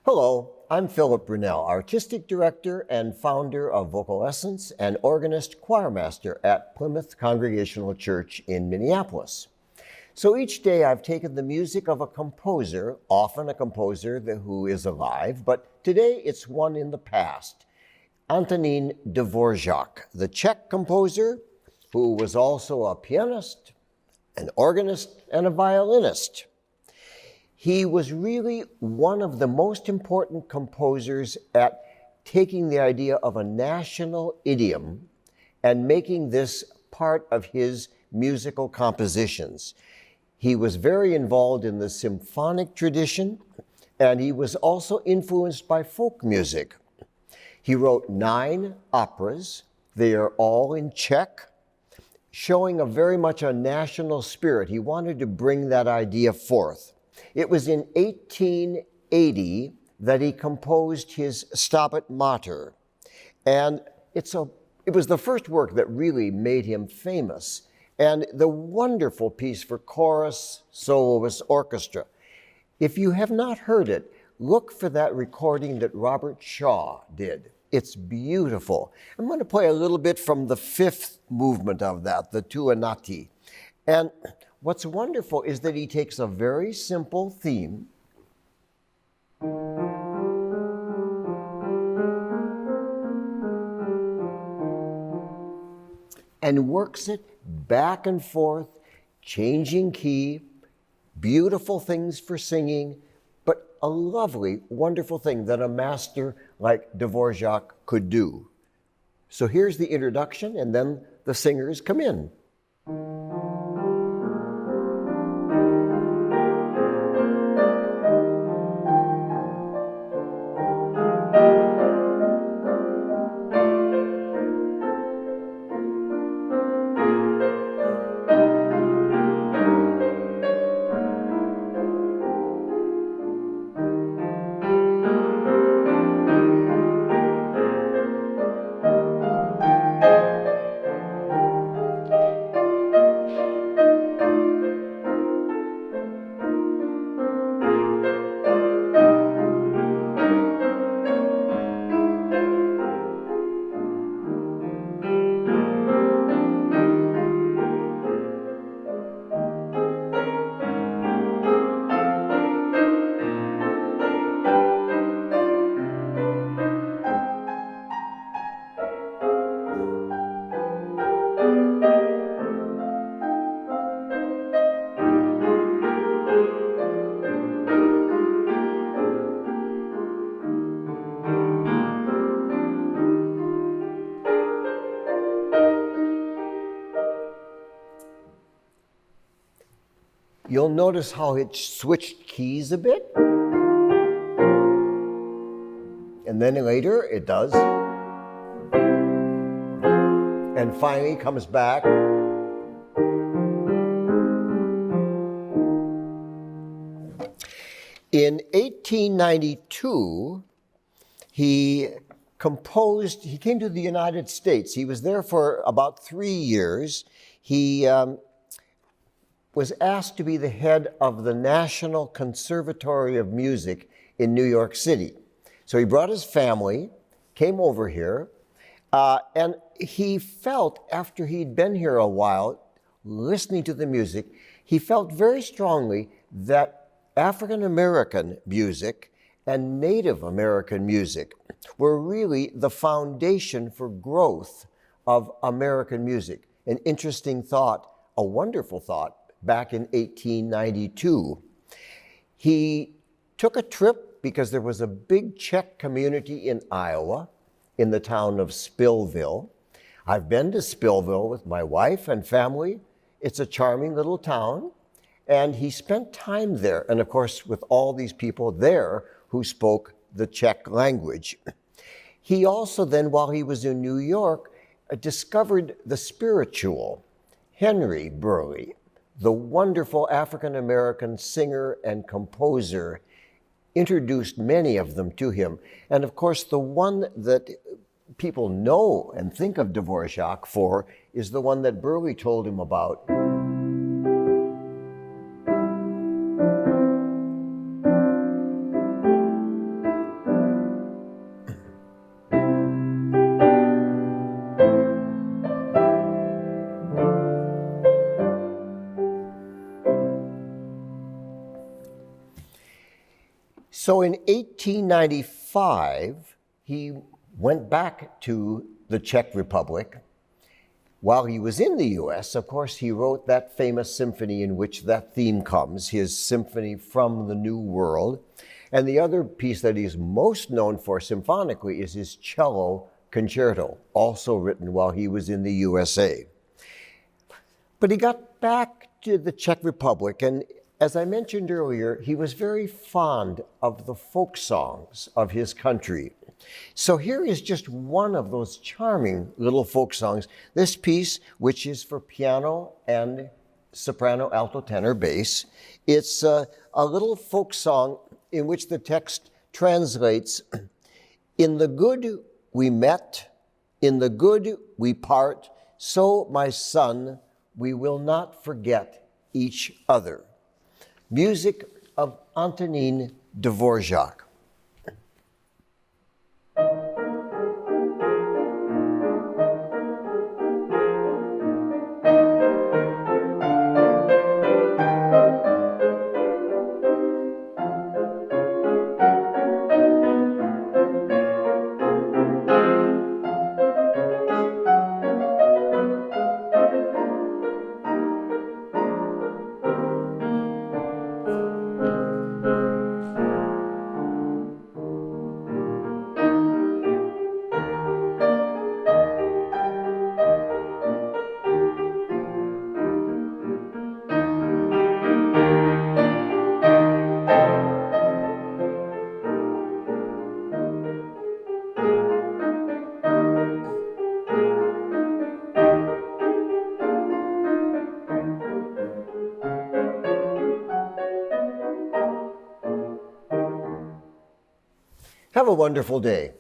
Hello, I'm Philip Brunelle, Artistic Director and founder of Vocal Essence and organist choirmaster at Plymouth Congregational Church in Minneapolis. So each day I've taken the music of a composer, often a composer who is alive, but today it's one in the past. Antonín Dvořák, the Czech composer who was also a pianist, an organist, and a violinist. He was really one of the most important composers at taking the idea of a national idiom and making this part of his musical compositions. He was very involved in the symphonic tradition, and he was also influenced by folk music. He wrote 9 operas. They are all in Czech, showing very much a national spirit. He wanted to bring that idea forth. It was in 1880 that he composed his Stabat Mater, and it was the first work that really made him famous, and the wonderful piece for chorus, soloist, orchestra. If you have not heard it, look for that recording that Robert Shaw did. It's beautiful. I'm going to play a little bit from the 5th movement of that, the Tuanati. And what's wonderful is that he takes a very simple theme and works it back and forth, changing key, beautiful things for singing, but a lovely, wonderful thing that a master like Dvořák could do. So here's the introduction, and then the singers come in. You'll notice how it switched keys a bit. And then later it does. And finally comes back. In 1892, he came to the United States. He was there for about 3 years. He was asked to be the head of the National Conservatory of Music in New York City. So he brought his family, came over here, and he felt, after he'd been here a while, listening to the music, he felt very strongly that African American music and Native American music were really the foundation for growth of American music. An interesting thought, a wonderful thought, back in 1892. He took a trip because there was a big Czech community in Iowa, in the town of Spillville. I've been to Spillville with my wife and family. It's a charming little town. And he spent time there, and of course with all these people there who spoke the Czech language. He also then, while he was in New York, discovered the spiritual, Henry Burleigh, the wonderful African-American singer and composer, introduced many of them to him. And of course, the one that people know and think of Dvořák for is the one that Burleigh told him about. So in 1895, he went back to the Czech Republic. While he was in the US, of course, he wrote that famous symphony in which that theme comes, his Symphony from the New World. And the other piece that he's most known for symphonically is his cello concerto, also written while he was in the USA. But he got back to the Czech Republic, and as I mentioned earlier, he was very fond of the folk songs of his country. So here is just one of those charming little folk songs. This piece, which is for piano and soprano, alto, tenor, bass, it's a little folk song in which the text translates, "In the good we met, in the good we part, so, my son, we will not forget each other." Music of Antonín Dvořák. Have a wonderful day.